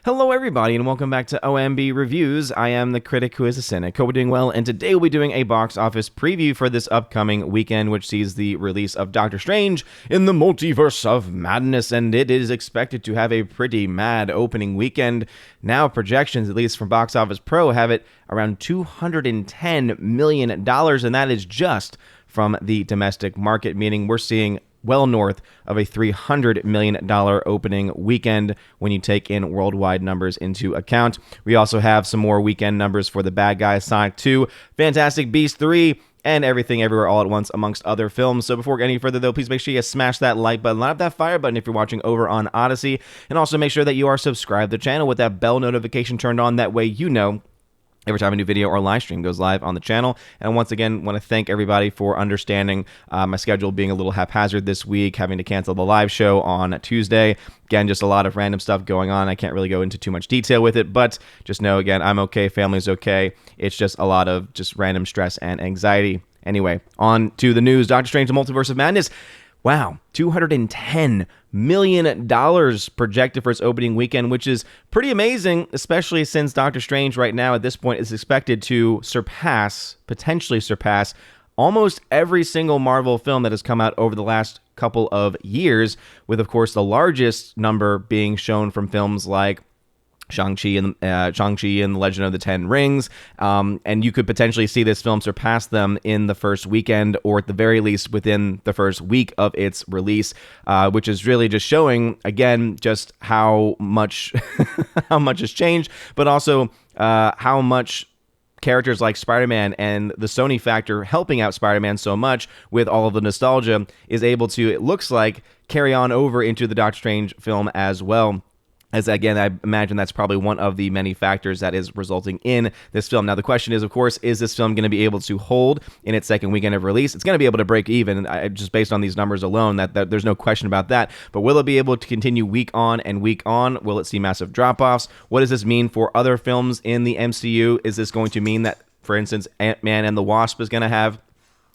Hello everybody and welcome back to OMB Reviews. I am the critic who is a cynic. Hope we're doing well, and today we'll be doing a box office preview for this upcoming weekend, which sees the release of Doctor Strange in the Multiverse of Madness, and it is expected to have a pretty mad opening weekend. Now projections, at least from Box Office Pro, have it around $210 million, and that is just from the domestic market, meaning we're seeing well north of a $300 million opening weekend when you take in worldwide numbers into account. We also have some more weekend numbers for The Bad Guys, Sonic 2, Fantastic Beasts 3, and Everything Everywhere All at Once, amongst other films. So before we get any further, though, please make sure you smash that like button, light up that fire button if you're watching over on Odyssey, and also make sure that you are subscribed to the channel with that bell notification turned on. That way you know every time a new video or live stream goes live on the channel. And once again, want to thank everybody for understanding my schedule being a little haphazard this week, having to cancel the live show on Tuesday. Again, just a lot of random stuff going on. I can't really go into too much detail with it, but just know, again, I'm okay, family's okay. It's just a lot of just random stress and anxiety. Anyway, on to the news. Doctor Strange, the Multiverse of Madness. Wow, $210 million projected for its opening weekend, which is pretty amazing, especially since Doctor Strange right now at this point is expected to potentially surpass almost every single Marvel film that has come out over the last couple of years, with, of course, the largest number being shown from films like Shang-Chi and The Legend of the Ten Rings, and you could potentially see this film surpass them in the first weekend, or at the very least within the first week of its release, which is really just showing, again, just how much how much has changed, but also how much characters like Spider-Man and the Sony factor helping out Spider-Man so much with all of the nostalgia is able to, it looks like, carry on over into the Doctor Strange film as well. As again, I imagine that's probably one of the many factors that is resulting in this film. Now, the question is, of course, is this film going to be able to hold in its second weekend of release? It's going to be able to break even, just based on these numbers alone. That there's no question about that. But will it be able to continue week on and week on? Will it see massive drop-offs? What does this mean for other films in the MCU? Is this going to mean that, for instance, Ant-Man and the Wasp is going to have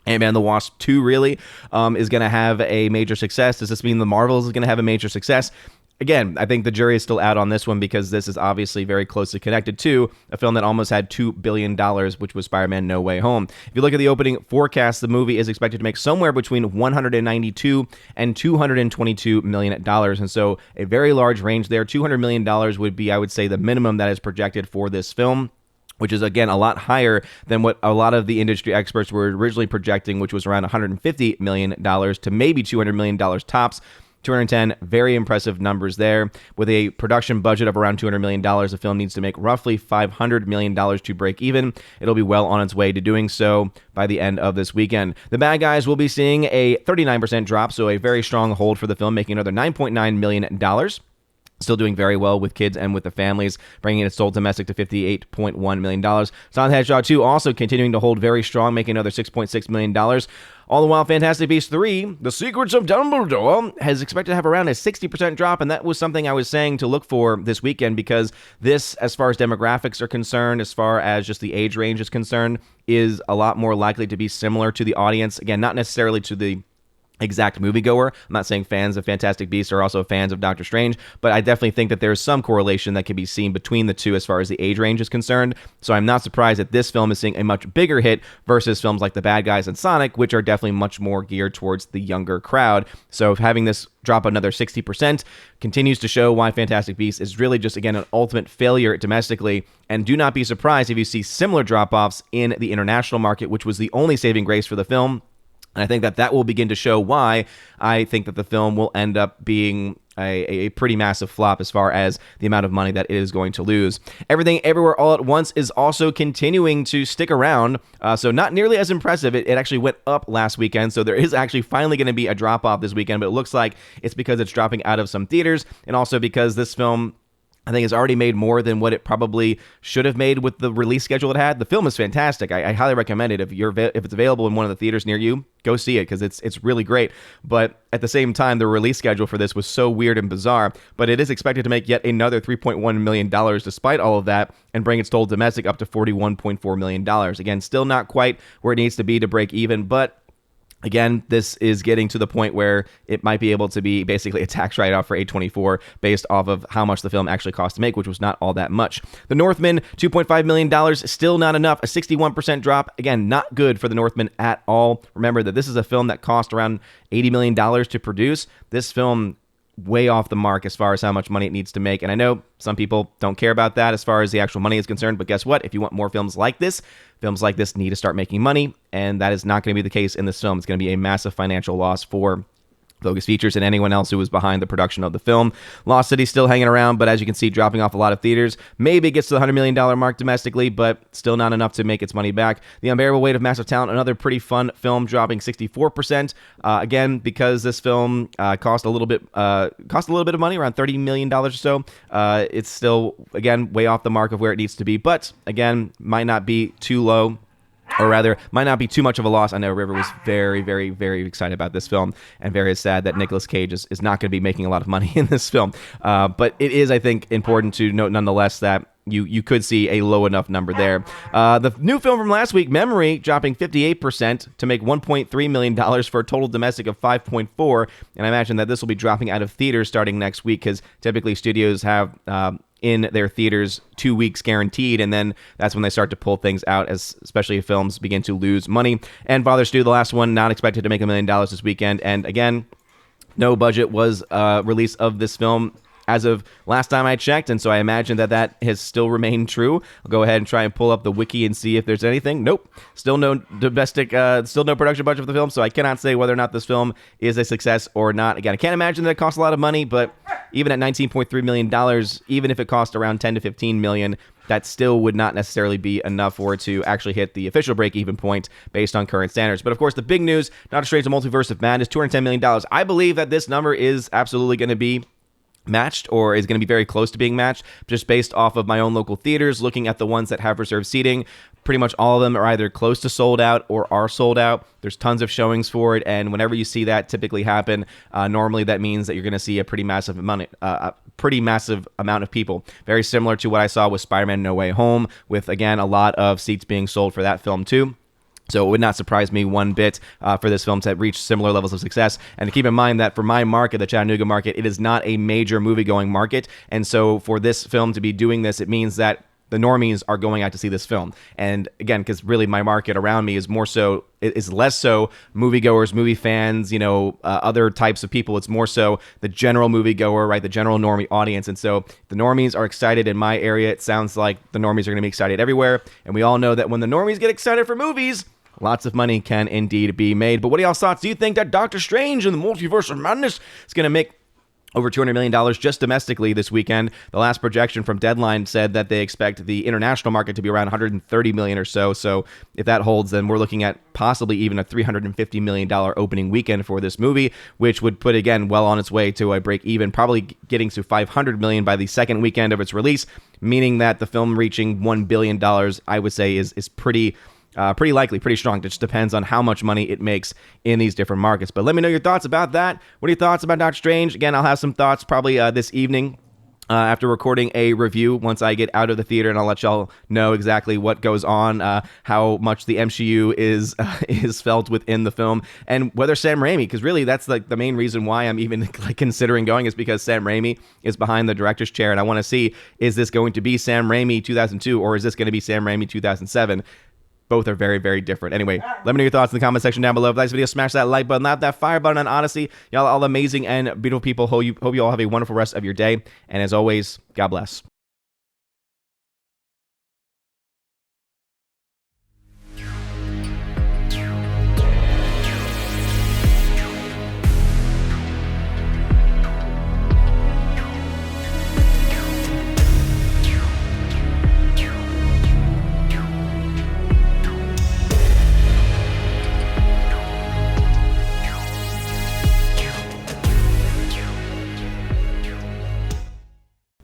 Ant-Man and the Wasp 2 really is going to have a major success? Does this mean the Marvels is going to have a major success? Again, I think the jury is still out on this one, because this is obviously very closely connected to a film that almost had $2 billion, which was Spider-Man No Way Home. If you look at the opening forecast, the movie is expected to make somewhere between $192 and $222 million. And so a very large range there. $200 million would be, I would say, the minimum that is projected for this film, which is, again, a lot higher than what a lot of the industry experts were originally projecting, which was around $150 million to maybe $200 million tops. 210, very impressive numbers there. With a production budget of around $200 million, the film needs to make roughly $500 million to break even. It'll be well on its way to doing so by the end of this weekend. The Bad Guys will be seeing a 39% drop, so a very strong hold for the film, making another $9.9 million. Still doing very well with kids and with the families, bringing its total domestic to $58.1 million. Sonic the Hedgehog 2 also continuing to hold very strong, making another $6.6 million. All the while, Fantastic Beasts 3, The Secrets of Dumbledore, has expected to have around a 60% drop, and that was something I was saying to look for this weekend, because this, as far as demographics are concerned, as far as just the age range is concerned, is a lot more likely to be similar to the audience. Again, not necessarily to the exact moviegoer. I'm not saying fans of Fantastic Beasts are also fans of Doctor Strange, but I definitely think that there's some correlation that can be seen between the two as far as the age range is concerned. So I'm not surprised that this film is seeing a much bigger hit versus films like The Bad Guys and Sonic, which are definitely much more geared towards the younger crowd. So having this drop another 60% continues to show why Fantastic Beasts is really just, again, an ultimate failure domestically. And do not be surprised if you see similar drop-offs in the international market, which was the only saving grace for the film. And I think that will begin to show why I think that the film will end up being a pretty massive flop as far as the amount of money that it is going to lose. Everything Everywhere All at Once is also continuing to stick around, so not nearly as impressive. It actually went up last weekend, so there is actually finally going to be a drop-off this weekend, but it looks like it's because it's dropping out of some theaters, and also because this film, I think, it's already made more than what it probably should have made with the release schedule it had. The film is fantastic. I highly recommend it. If it's available in one of the theaters near you, go see it, because it's really great. But at the same time, the release schedule for this was so weird and bizarre. But it is expected to make yet another $3.1 million despite all of that, and bring its total domestic up to $41.4 million. Again, still not quite where it needs to be to break even, but Again, this is getting to the point where it might be able to be basically a tax write-off for A24 based off of how much the film actually cost to make, which was not all that much. The Northman, $2.5 million, still not enough. A 61% drop. Again, not good for The Northman at all. Remember that this is a film that cost around $80 million to produce. This film way off the mark as far as how much money it needs to make. And I know some people don't care about that as far as the actual money is concerned, but guess what? If you want more films like this need to start making money, and that is not going to be the case in this film. It's going to be a massive financial loss for Focus Features and anyone else who was behind the production of the film. Lost City still hanging around, but as you can see, dropping off a lot of theaters. Maybe it gets to the $100 million mark domestically, but still not enough to make its money back. The Unbearable Weight of Massive Talent, another pretty fun film, dropping 64%. Again, because this film cost a little bit of money, around $30 million or so. It's still, again, way off the mark of where it needs to be, but again, might not be too low. Or rather, might not be too much of a loss. I know River was very, very, very excited about this film and very sad that Nicolas Cage is not going to be making a lot of money in this film. But it is, I think, important to note nonetheless that you could see a low enough number there. The new film from last week, Memory, dropping 58% to make $1.3 million for a total domestic of 5.4. And I imagine that this will be dropping out of theaters starting next week because typically studios have in their theaters 2 weeks guaranteed, and then that's when they start to pull things out, especially if films begin to lose money. And Father Stu, the last one, not expected to make $1 million this weekend. And again, no budget was release of this film as of last time I checked, and so I imagine that has still remained true. I'll go ahead and try and pull up the wiki and see if there's anything. Nope. Still no domestic, still no production budget for the film, so I cannot say whether or not this film is a success or not. Again, I can't imagine that it costs a lot of money, but even at $19.3 million, even if it cost around $10 to $15 million, that still would not necessarily be enough for it to actually hit the official break-even point based on current standards. But of course, the big news, Doctor Strange: The Multiverse of Madness, $210 million. I believe that this number is absolutely going to be matched, or is going to be very close to being matched, just based off of my own local theaters, looking at the ones that have reserved seating. Pretty much all of them are either close to sold out or are sold out. There's tons of showings for it, and whenever you see that typically happen, normally that means that you're going to see a pretty massive amount of people. Very similar to what I saw with Spider-Man No Way Home, with, again, a lot of seats being sold for that film too. So it would not surprise me one bit for this film to reach similar levels of success. And to keep in mind that for my market, the Chattanooga market, it is not a major movie-going market. And so for this film to be doing this, it means that the normies are going out to see this film. And again, because really my market around me is less so moviegoers, movie fans, other types of people. It's more so the general moviegoer, right? The general normie audience. And so the normies are excited in my area. It sounds like the normies are going to be excited everywhere. And we all know that when the normies get excited for movies, lots of money can indeed be made. But what are y'all's thoughts? Do you think that Doctor Strange and the Multiverse of Madness is going to make over $200 million just domestically this weekend? The last projection from Deadline said that they expect the international market to be around $130 million or so. So if that holds, then we're looking at possibly even a $350 million opening weekend for this movie, which would put, again, well on its way to a break even, probably getting to $500 million by the second weekend of its release, meaning that the film reaching $1 billion, I would say, is pretty likely, pretty strong. It just depends on how much money it makes in these different markets. But let me know your thoughts about that. What are your thoughts about Doctor Strange? Again, I'll have some thoughts probably this evening after recording a review once I get out of the theater, and I'll let y'all know exactly what goes on, how much the MCU is felt within the film, and whether Sam Raimi, because really that's like the main reason why I'm even considering going, is because Sam Raimi is behind the director's chair, and I want to see, is this going to be Sam Raimi 2002, or is this going to be Sam Raimi 2007? Both are very, very different. Anyway, let me know your thoughts in the comment section down below. If you like this video, smash that like button, that fire button on Odyssey. Y'all all amazing and beautiful people. Hope you all have a wonderful rest of your day. And as always, God bless.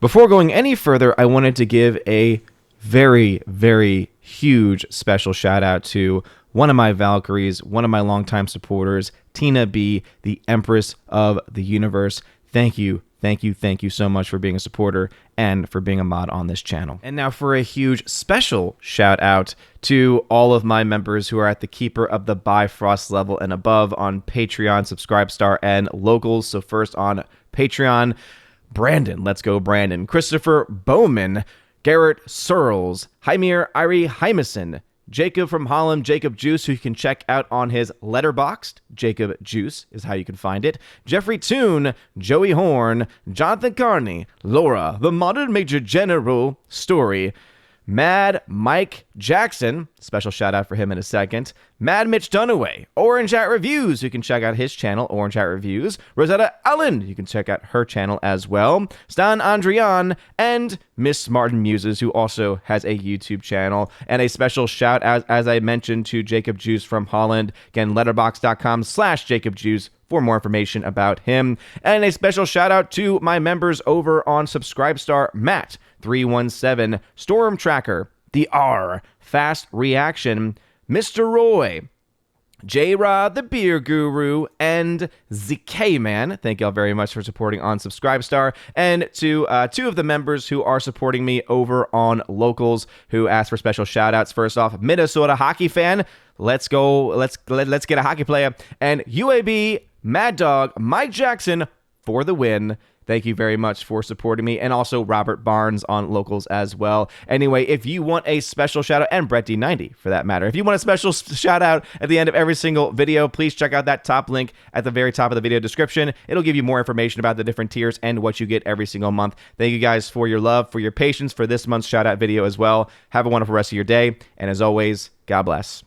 Before going any further, I wanted to give a very, very huge special shout out to one of my Valkyries, one of my longtime supporters, Tina B, the Empress of the Universe. Thank you Thank you so much for being a supporter and for being a mod on this channel. And now for a huge special shout out to all of my members who are at the Keeper of the Bifrost level and above on Patreon, Subscribestar, and Locals. So first on Patreon, Brandon, let's go Brandon, Christopher Bowman, Garrett Searles, Hymir Irie Hymason, Jacob from Holland, Jacob Juice, who you can check out on his Letterboxd. Jacob Juice is how you can find it. Jeffrey Toon, Joey Horn, Jonathan Carney, Laura, the Modern Major General, Story, Mad Mike Jackson, special shout out for him in a second, Mad Mitch Dunaway, Orange Hat Reviews, you can check out his channel, Orange Hat Reviews, Rosetta Allen, you can check out her channel as well, Stan Andrian, and Miss Martin Muses, who also has a YouTube channel, and a special shout out, as I mentioned, to Jacob Juice from Holland, again, letterboxd.com/Jacob Juice for more information about him, and a special shout out to my members over on Subscribestar, Matt 317, Storm Tracker, The R, Fast Reaction, Mr. Roy, J-Rod, the Beer Guru, and ZK Man. Thank y'all very much for supporting on Subscribestar. And to two of the members who are supporting me over on Locals, who asked for special shout-outs. First off, Minnesota hockey fan. Let's go. Let's get a hockey player. And UAB, Mad Dog, Mike Jackson for the win. Thank you very much for supporting me, and also Robert Barnes on Locals as well. Anyway, if you want a special shout out, and Brett D90 for that matter, if you want a special shout out at the end of every single video, please check out that top link at the very top of the video description. It'll give you more information about the different tiers and what you get every single month. Thank you guys for your love, for your patience, for this month's shout out video as well. Have a wonderful rest of your day, and as always, God bless.